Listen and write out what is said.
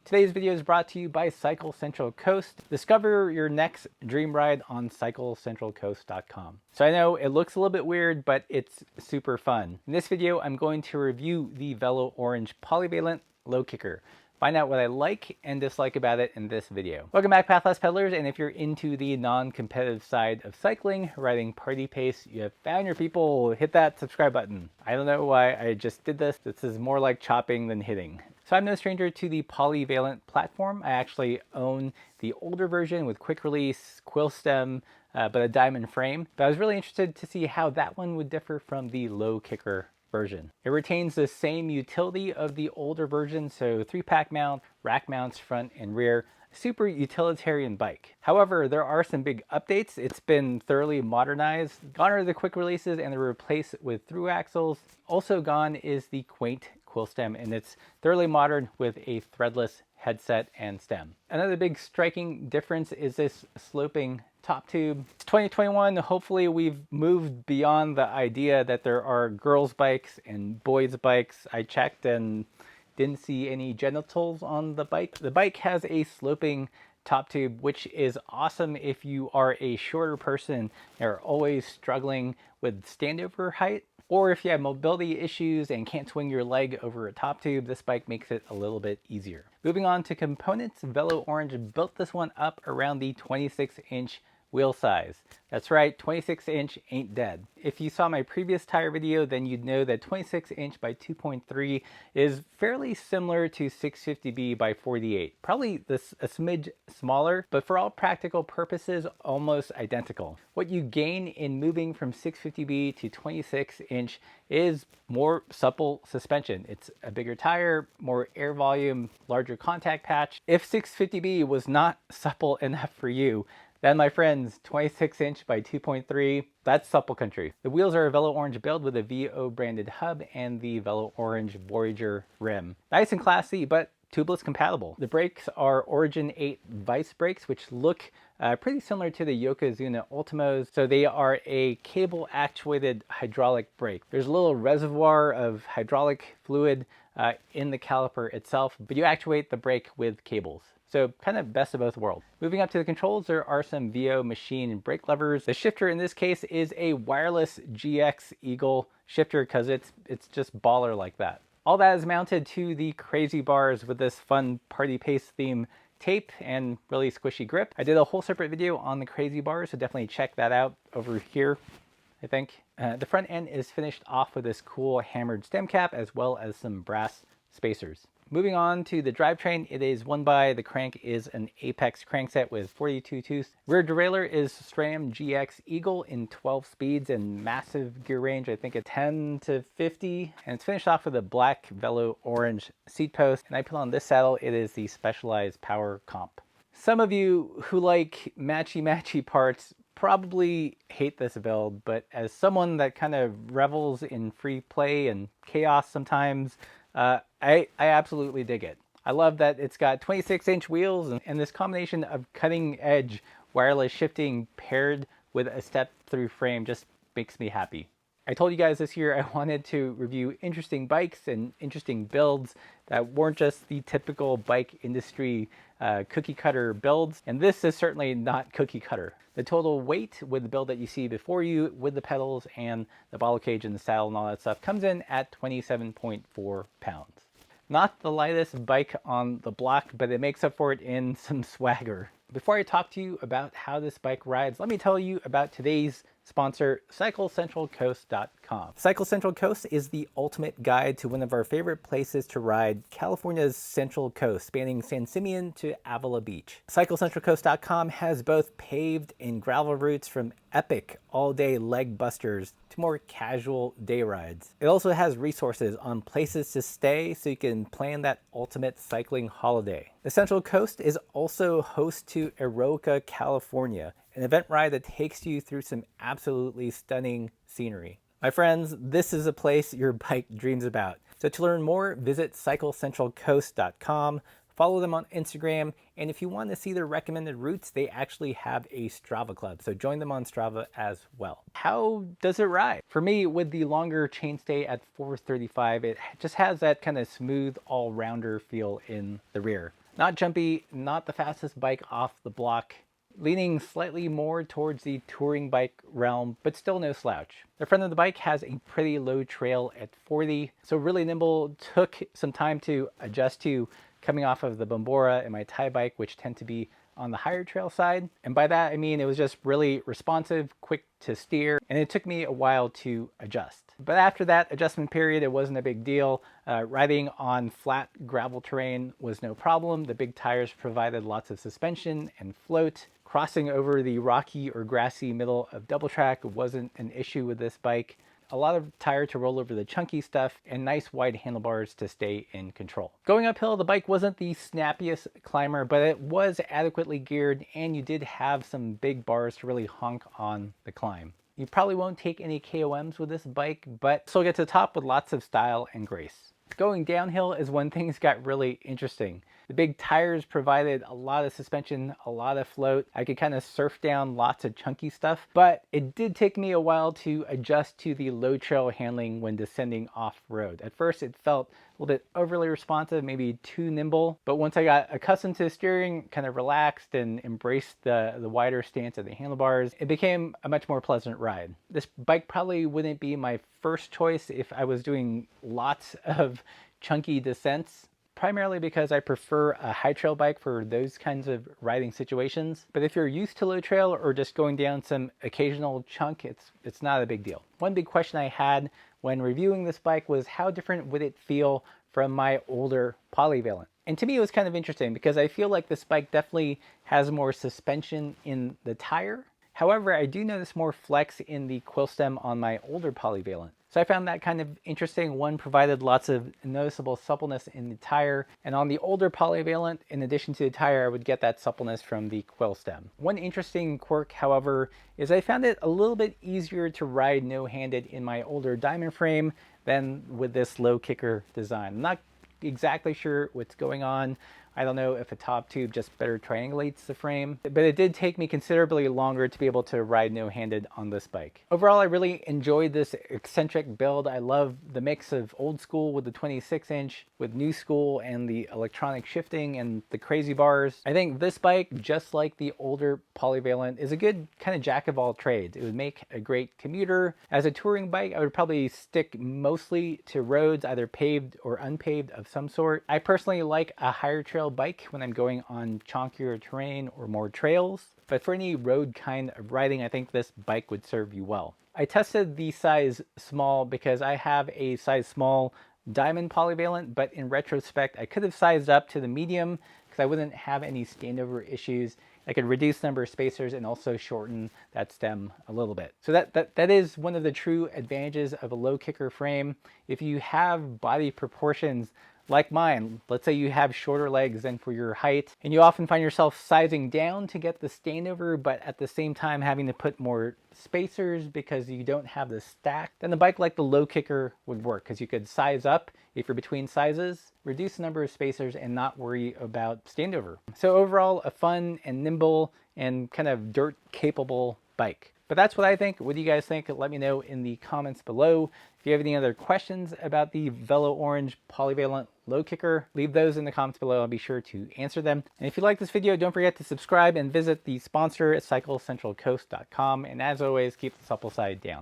Today's video is brought to you by Cycle Central Coast. Discover your next dream ride on cyclecentralcoast.com. So I know it looks a little bit weird, but it's super fun. In this video, I'm going to review the Velo-Orange Polyvalent Low Kicker. Find out what I like and dislike about it in this video. Welcome back, Pathless Peddlers, and if you're into the non-competitive side of cycling, riding party pace, you have found your people. Hit that subscribe button. I don't know why I just did this. This is more like chopping than hitting. So I'm no stranger to the Polyvalent platform. I actually own the older version with quick release, quill stem, but a diamond frame. But I was really interested to see how that one would differ from the low kicker version. It retains the same utility of the older version, so 3-pack mount, rack mounts front and rear, super utilitarian bike. However, there are some big updates. It's been thoroughly modernized. Gone are the quick releases and they're replaced with through axles. Also gone is the quaint quill stem, and it's thoroughly modern with a threadless headset and stem. Another big striking difference is this sloping top tube. It's 2021. Hopefully we've moved beyond the idea that there are girls' bikes and boys' bikes. I checked and didn't see any genitals on the bike. The bike has a sloping top tube, which is awesome if you are a shorter person and are always struggling with standover height. Or if you have mobility issues and can't swing your leg over a top tube, this bike makes it a little bit easier. Moving on to components, Velo-Orange built this one up around the 26-inch wheel size. That's right, 26-inch ain't dead. If you saw my previous tire video, then you'd know that 26-inch by 2.3 is fairly similar to 650B by 48. Probably a smidge smaller, but for all practical purposes, almost identical. What you gain in moving from 650B to 26-inch is more supple suspension. It's a bigger tire, more air volume, larger contact patch. If 650B was not supple enough for you, then my friends, 26-inch by 2.3, that's supple country. The wheels are a Velo-Orange build with a VO branded hub and the Velo-Orange Voyager rim. Nice and classy, but tubeless compatible. The brakes are Origin 8 Vice brakes, which look pretty similar to the Yokozuna Ultimos. So they are a cable actuated hydraulic brake. There's a little reservoir of hydraulic fluid in the caliper itself, but you actuate the brake with cables. So kind of best of both worlds. Moving up to the controls, there are some VO machine brake levers. The shifter in this case is a wireless GX Eagle shifter because it's just baller like that. All that is mounted to the crazy bars with this fun party pace theme tape and really squishy grip. I did a whole separate video on the crazy bars, so definitely check that out over here, I think. The front end is finished off with this cool hammered stem cap as well as some brass spacers. Moving on to the drivetrain, it is 1x. The crank is an Apex crankset with 42 tooths. Rear derailleur is SRAM GX Eagle in 12 speeds and massive gear range, I think at 10 to 50. And it's finished off with a black Velo-Orange seat post. And I put on this saddle, it is the Specialized Power Comp. Some of you who like matchy parts probably hate this build, but as someone that kind of revels in free play and chaos sometimes, I absolutely dig it. I love that it's got 26-inch wheels and this combination of cutting-edge wireless shifting paired with a step-through frame just makes me happy. I told you guys this year I wanted to review interesting bikes and interesting builds that weren't just the typical bike industry cookie cutter builds, and this is certainly not cookie cutter. The total weight with the build that you see before you with the pedals and the bottle cage and the saddle and all that stuff comes in at 27.4 pounds. Not the lightest bike on the block, but it makes up for it in some swagger. Before I talk to you about how this bike rides, let me tell you about today's sponsor, CycleCentralCoast.com. Cycle Central Coast is the ultimate guide to one of our favorite places to ride, California's Central Coast, spanning San Simeon to Avila Beach. CycleCentralCoast.com has both paved and gravel routes from epic all-day leg busters to more casual day rides. It also has resources on places to stay so you can plan that ultimate cycling holiday. The Central Coast is also host to Eroica, California, an event ride that takes you through some absolutely stunning scenery. My friends, this is a place your bike dreams about. So to learn more, visit CycleCentralCoast.com, follow them on Instagram, and if you want to see their recommended routes, they actually have a Strava club, so join them on Strava as well. How does it ride? For me, with the longer chainstay at 435, it just has that kind of smooth all-rounder feel in the rear. Not jumpy, not the fastest bike off the block, leaning slightly more towards the touring bike realm, but still no slouch. The front of the bike has a pretty low trail at 40, so really nimble. Took some time to adjust to coming off of the Bambora and my Thai bike, which tend to be on the higher trail side. And by that, I mean it was just really responsive, quick to steer, and it took me a while to adjust. But after that adjustment period, it wasn't a big deal. Riding on flat gravel terrain was no problem. The big tires provided lots of suspension and float. Crossing over the rocky or grassy middle of double track wasn't an issue with this bike. A lot of tire to roll over the chunky stuff, and nice wide handlebars to stay in control. Going uphill, the bike wasn't the snappiest climber, but it was adequately geared, and you did have some big bars to really honk on the climb. You probably won't take any KOMs with this bike, but still get to the top with lots of style and grace. Going downhill is when things got really interesting. The big tires provided a lot of suspension, a lot of float. I could kind of surf down lots of chunky stuff, but it did take me a while to adjust to the low trail handling when descending off-road. At first, it felt a little bit overly responsive, maybe too nimble, but once I got accustomed to steering, kind of relaxed and embraced the wider stance of the handlebars, it became a much more pleasant ride. This bike probably wouldn't be my first choice if I was doing lots of chunky descents, primarily because I prefer a high trail bike for those kinds of riding situations. But if you're used to low trail or just going down some occasional chunk, it's not a big deal. One big question I had when reviewing this bike was how different would it feel from my older Polyvalent? And to me, it was kind of interesting because I feel like this bike definitely has more suspension in the tire. However, I do notice more flex in the quill stem on my older Polyvalent. So I found that kind of interesting. One provided lots of noticeable suppleness in the tire, and on the older Polyvalent, in addition to the tire, I would get that suppleness from the quill stem. One interesting quirk, however, is I found it a little bit easier to ride no-handed in my older diamond frame than with this low kicker design. I'm not exactly sure what's going on. I don't know if a top tube just better triangulates the frame, but it did take me considerably longer to be able to ride no-handed on this bike. Overall, I really enjoyed this eccentric build. I love the mix of old school with the 26-inch, with new school and the electronic shifting and the crazy bars. I think this bike, just like the older Polyvalent, is a good kind of jack of all trades. It would make a great commuter. As a touring bike, I would probably stick mostly to roads, either paved or unpaved of some sort. I personally like a higher trail bike when I'm going on chonkier terrain or more trails, but for any road kind of riding, I think this bike would serve you well. I tested the size small because I have a size small diamond Polyvalent, but in retrospect, I could have sized up to the medium because I wouldn't have any standover issues. I could reduce the number of spacers and also shorten that stem a little bit. So that is one of the true advantages of a low kicker frame. If you have body proportions like mine, let's say you have shorter legs than for your height, and you often find yourself sizing down to get the standover, but at the same time having to put more spacers because you don't have the stack, then the bike like the low kicker would work because you could size up if you're between sizes, reduce the number of spacers, and not worry about standover. So overall, a fun and nimble and kind of dirt capable bike. But that's what I think. What do you guys think? Let me know in the comments below. If you have any other questions about the Velo-Orange Polyvalent Low Kicker, leave those in the comments below. I'll be sure to answer them. And if you like this video, don't forget to subscribe and visit the sponsor at cyclecentralcoast.com. And as always, keep the supple side down.